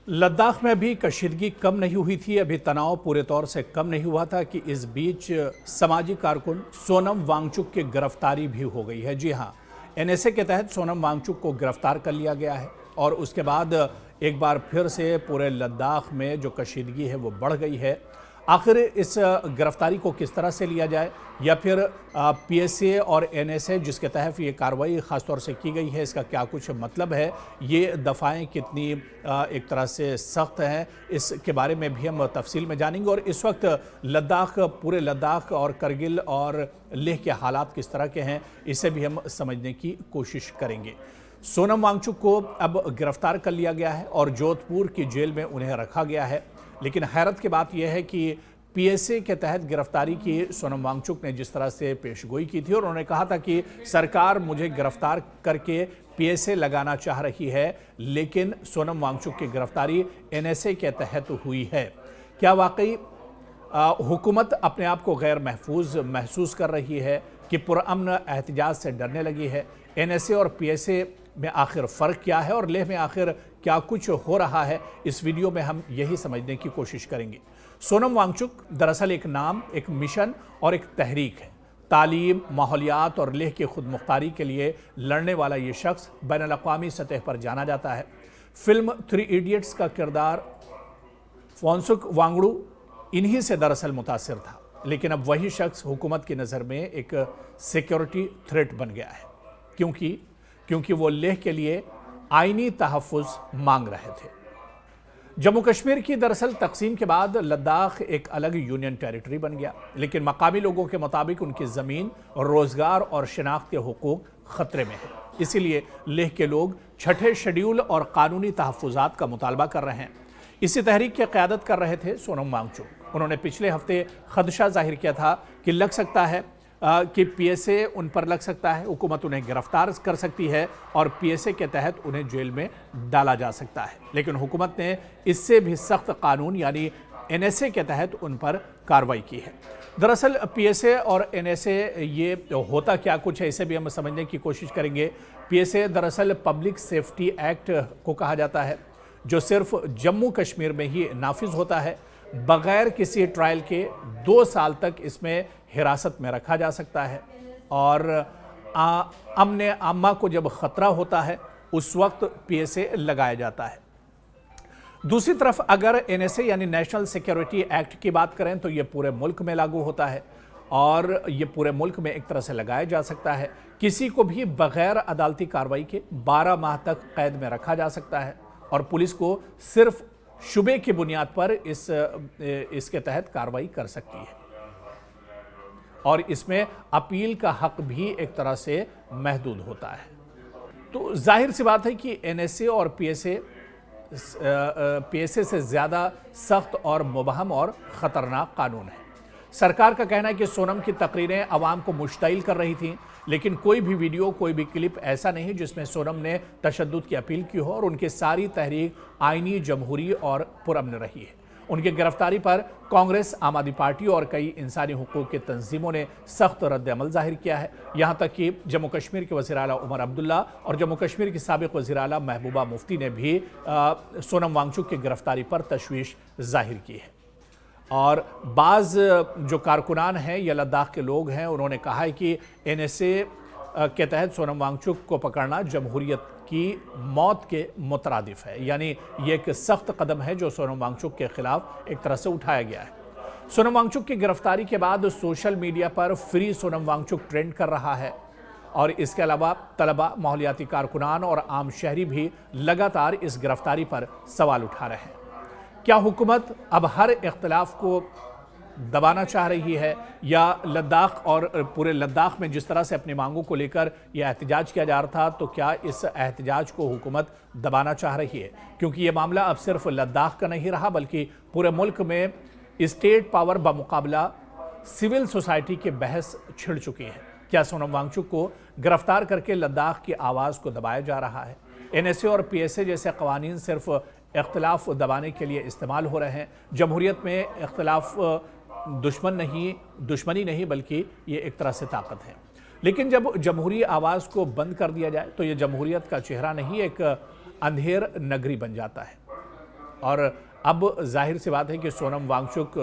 लद्दाख में भी कशीदगी कम नहीं हुई थी। अभी तनाव पूरे तौर से कम नहीं हुआ था कि इस बीच समाजी कारकुन सोनम वांगचुक की गिरफ्तारी भी हो गई है। जी हां, एनएसए के तहत सोनम वांगचुक को गिरफ्तार कर लिया गया है और उसके बाद एक बार फिर से पूरे लद्दाख में जो कशीदगी है वो बढ़ गई है। आखिर इस गिरफ्तारी को किस तरह से लिया जाए, या फिर पीएसए और एनएसए जिसके तहत ये कार्रवाई ख़ासतौर से की गई है, इसका क्या कुछ मतलब है, ये दफ़ाएं कितनी एक तरह से सख्त हैं, इसके बारे में भी हम तफसील में जानेंगे। और इस वक्त लद्दाख, पूरे लद्दाख और करगिल और लेह के हालात किस तरह के हैं, इसे भी हम समझने की कोशिश करेंगे। सोनम वांगचुक को अब गिरफ्तार कर लिया गया है और जोधपुर की जेल में उन्हें रखा गया है। लेकिन हैरत की बात यह है कि पीएसए के तहत गिरफ्तारी की सोनम वांगचुक ने जिस तरह से पेशगोई की थी और उन्होंने कहा था कि सरकार मुझे गिरफ्तार करके पीएसए लगाना चाह रही है, लेकिन सोनम वांगचुक की गिरफ्तारी एनएसए के तहत हुई है। क्या वाकई हुकूमत अपने आप को गैर महफूज महसूस कर रही है कि पुरअमन एहतजाज से डरने लगी है? एनएसए और पीएसए में आखिर फ़र्क क्या है और लेह में आखिर क्या कुछ हो रहा है, इस वीडियो में हम यही समझने की कोशिश करेंगे। सोनम वांगचुक दरअसल एक नाम, एक मिशन और एक तहरीक है। तालीम, माहौलियात और लेह की खुद मुख्तारी के लिए लड़ने वाला ये शख्स बैनुल-अक़वामी सतह पर जाना जाता है। फिल्म 3 इडियट्स का किरदार फोंसुक वांगडू इन्हीं से दरअसल मुतासिर था, लेकिन अब वही शख्स हुकूमत की नज़र में एक सिक्योरिटी थ्रेट बन गया है। क्योंकि वो लेह के लिए आईनी तहफ़्फ़ुज़ मांग रहे थे। जम्मू कश्मीर की दरअसल तकसीम के बाद लद्दाख एक अलग यूनियन टेरिटरी बन गया, लेकिन मकामी लोगों के मुताबिक उनकी ज़मीन, रोज़गार और शनाख्त के हुकूक ख़तरे में है। इसीलिए लेह के लोग छठे शेड्यूल और कानूनी तहफ़्फ़ुज़ात का मुतालबा कर रहे हैं। इसी तहरीक की क़यादत कर रहे थे सोनम वांगचुक। उन्होंने पिछले हफ्ते खदशा जाहिर किया था कि लग सकता है कि पीएसए उन पर लग सकता है, हुकूमत उन्हें गिरफ्तार कर सकती है और पीएसए के तहत उन्हें जेल में डाला जा सकता है। लेकिन हुकूमत ने इससे भी सख्त कानून यानी एनएसए के तहत उन पर कार्रवाई की है। दरअसल पीएसए और एनएसए ये होता क्या कुछ है, इसे भी हम समझने की कोशिश करेंगे। पीएसए दरअसल पब्लिक सेफ्टी एक्ट को कहा जाता है, जो सिर्फ जम्मू कश्मीर में ही नाफिज होता है। बगैर किसी ट्रायल के 2 साल तक इसमें हिरासत में रखा जा सकता है और अमन आमा को जब खतरा होता है उस वक्त पीएसए लगाया जाता है। दूसरी तरफ अगर एनएसए यानी नेशनल सिक्योरिटी एक्ट की बात करें तो ये पूरे मुल्क में लागू होता है और ये पूरे मुल्क में एक तरह से लगाया जा सकता है। किसी को भी बगैर अदालती कार्रवाई के 12 माह तक कैद में रखा जा सकता है और पुलिस को सिर्फ शुबे की बुनियाद पर इसके तहत कार्रवाई कर सकती है और इसमें अपील का हक भी एक तरह से महदूद होता है। तो जाहिर सी बात है कि एनएसए और पीएसए से ज़्यादा सख्त और मुबहम और ख़तरनाक कानून है। सरकार का कहना है कि सोनम की तकरीरें अवाम को मुश्तइल कर रही थीं, लेकिन कोई भी वीडियो, कोई भी क्लिप ऐसा नहीं जिसमें सोनम ने तशद्दुद की अपील की हो और उनकी सारी तहरीक आईनी, जमहूरी और पुरअमन रही है। उनकी गिरफ्तारी पर कांग्रेस, आम आदमी पार्टी और कई इंसानी हुकूक की तंजीमों ने सख्त रद्द-ए-अमल जाहिर किया है। यहाँ तक कि जम्मू कश्मीर के वज़ीर आला उमर अब्दुल्ला और जम्मू कश्मीर की साबिक़ वज़ीर आला महबूबा मुफ्ती ने भी सोनम वांगचुक की गिरफ्तारी पर तशवीश जाहिर की है। और बाज़ जो कारकुनान हैं या लद्दाख के लोग हैं, उन्होंने कहा है कि एनएसए के तहत सोनम वांगचुक को पकड़ना जमहूरियत की मौत के मुतरादिफ है, यानी ये एक सख्त कदम है जो सोनम वांगचुक के खिलाफ एक तरह से उठाया गया है। सोनम वांगचुक की गिरफ्तारी के बाद सोशल मीडिया पर फ्री सोनम वांगचुक ट्रेंड कर रहा है और इसके अलावा तलबा, माहौलियाती कारकुनान और आम शहरी भी लगातार इस गिरफ्तारी पर सवाल उठा रहे हैं। क्या हुकूमत अब हर इख्तिलाफ को दबाना चाह रही है, या लद्दाख और पूरे लद्दाख में जिस तरह से अपनी मांगों को लेकर यह एहतजाज किया जा रहा था, तो क्या इस एहतजाज को हुकूमत दबाना चाह रही है? क्योंकि ये मामला अब सिर्फ लद्दाख का नहीं रहा, बल्कि पूरे मुल्क में स्टेट पावर बमुकाबला सिविल सोसाइटी की बहस छिड़ चुकी है। क्या सोनम वांगचुक को गिरफ्तार करके लद्दाख की आवाज़ को दबाया जा रहा है? एनएसए और पीएसए जैसे कवानीन सिर्फ इख्तिलाफ दबाने के लिए इस्तेमाल हो रहे हैं। जमहूरियत में इख्तिलाफ दुश्मनी नहीं बल्कि ये एक तरह से ताकत है। लेकिन जब जमहूरी आवाज़ को बंद कर दिया जाए तो ये जमहूरियत का चेहरा नहीं, एक अंधेर नगरी बन जाता है। और अब जाहिर सी बात है कि सोनम वांगचुक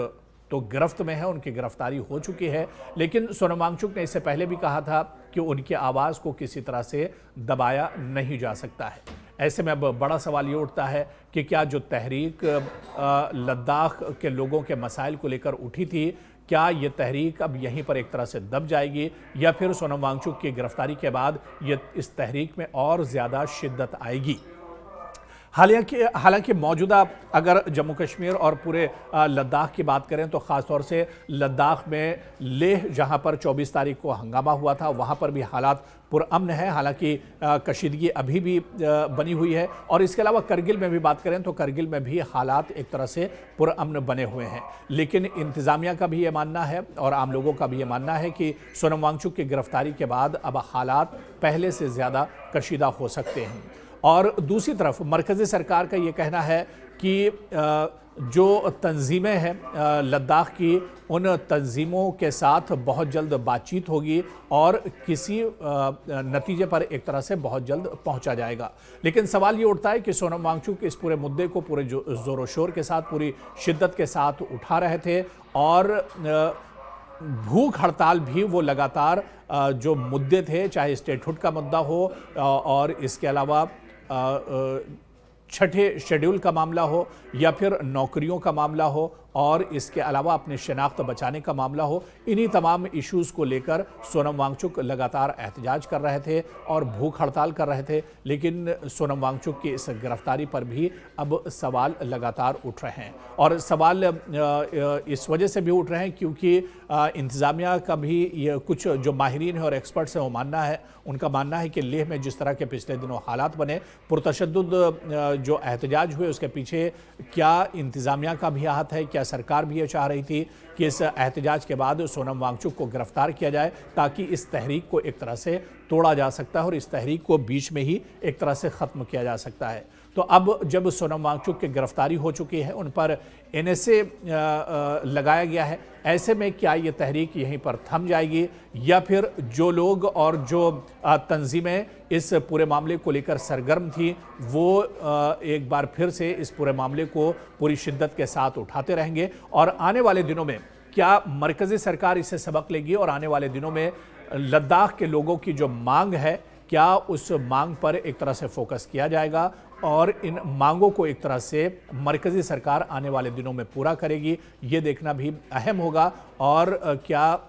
तो गिरफ्त में है, उनकी गिरफ्तारी हो चुकी है, लेकिन सोनम वांगचुक ने इससे पहले भी कहा था कि उनकी आवाज़ को किसी तरह से दबाया नहीं जा सकता है। ऐसे में अब बड़ा सवाल ये उठता है कि क्या जो तहरीक लद्दाख के लोगों के मसाइल को लेकर उठी थी, क्या ये तहरीक अब यहीं पर एक तरह से दब जाएगी या फिर सोनम वांगचुक की गिरफ्तारी के बाद ये इस तहरीक में और ज़्यादा शिद्दत आएगी। हालांकि मौजूदा अगर जम्मू कश्मीर और पूरे लद्दाख की बात करें तो ख़ास तौर से लद्दाख में लेह जहां पर 24 तारीख को हंगामा हुआ था, वहां पर भी हालात पुरअमन है। हालांकि कशीदगी अभी भी बनी हुई है और इसके अलावा करगिल में भी बात करें तो करगिल में भी हालात एक तरह से पुरअमन बने हुए हैं। लेकिन इंतज़ामिया का भी ये मानना है और आम लोगों का भी ये मानना है कि सोनम वांगचुक की गिरफ्तारी के बाद अब हालात पहले से ज़्यादा कशीदा हो सकते हैं। और दूसरी तरफ मरकज़ी सरकार का ये कहना है कि जो तंजीमें हैं लद्दाख की, उन तंजीमों के साथ बहुत जल्द बातचीत होगी और किसी नतीजे पर एक तरह से बहुत जल्द पहुंचा जाएगा। लेकिन सवाल ये उठता है कि सोनम वांगचुक इस पूरे मुद्दे को पूरे ज़ोर शोर के साथ, पूरी शिद्दत के साथ उठा रहे थे और भूख हड़ताल भी वो लगातार जो मुद्दे थे, चाहे स्टेटहुड का मुद्दा हो और इसके अलावा छठे शेड्यूल का मामला हो या फिर नौकरियों का मामला हो और इसके अलावा अपनी शनाख्त बचाने का मामला हो, इन्हीं तमाम इश्यूज़ को लेकर सोनम वांगचुक लगातार एहतजाज कर रहे थे और भूख हड़ताल कर रहे थे। लेकिन सोनम वांगचुक की इस गिरफ्तारी पर भी अब सवाल लगातार उठ रहे हैं और सवाल इस वजह से भी उठ रहे हैं क्योंकि इंतज़ामिया का भी ये कुछ जो माहिरीन है और एक्सपर्ट्स हैं वो उनका मानना है कि लेह में जिस तरह के पिछले दिनों हालात बने, पुरतशद्दुद जो एहतजाज हुए, उसके पीछे क्या इंतज़ामिया का भी हाथ है, क्या सरकार भी ये चाह रही थी कि इस एहतजाज के बाद सोनम वांगचुक को गिरफ्तार किया जाए ताकि इस तहरीक को एक तरह से तोड़ा जा सकता है और इस तहरीक को बीच में ही एक तरह से ख़त्म किया जा सकता है। तो अब जब सोनम वांगचुक की गिरफ्तारी हो चुकी है, उन पर NSA लगाया गया है, ऐसे में क्या ये तहरीक यहीं पर थम जाएगी या फिर जो लोग और जो तंजीमें इस पूरे मामले को लेकर सरगर्म थी वो एक बार फिर से इस पूरे मामले को पूरी शिद्दत के साथ उठाते रहेंगे और आने वाले दिनों में क्या मरकज़ी सरकार इससे सबक लेगी और आने वाले दिनों में लद्दाख के लोगों की जो मांग है, क्या उस मांग पर एक तरह से फोकस किया जाएगा और इन मांगों को एक तरह से मरकज़ी सरकार आने वाले दिनों में पूरा करेगी, ये देखना भी अहम होगा। और क्या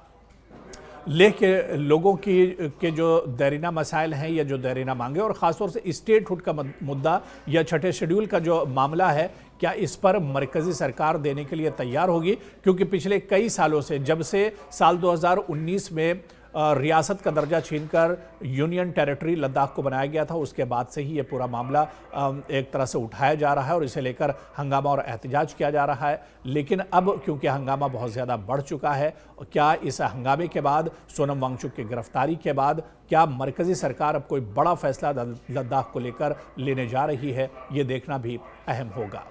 लेह के लोगों के जो दैरीना मसाइल हैं या जो दैरीना मांगे और ख़ासतौर से स्टेटहुड का मुद्दा या छठे शेड्यूल का जो मामला है, क्या इस पर मरकज़ी सरकार देने के लिए तैयार होगी? क्योंकि पिछले कई सालों से, जब से साल 2019 में रियासत का दर्जा छीनकर यूनियन टेरिटरी लद्दाख को बनाया गया था, उसके बाद से ही ये पूरा मामला एक तरह से उठाया जा रहा है और इसे लेकर हंगामा और एहतजाज किया जा रहा है। लेकिन अब क्योंकि हंगामा बहुत ज़्यादा बढ़ चुका है, क्या इस हंगामे के बाद, सोनम वांगचुक की गिरफ्तारी के बाद, क्या मरकज़ी सरकार अब कोई बड़ा फैसला लद्दाख को लेकर लेने जा रही है, ये देखना भी अहम होगा।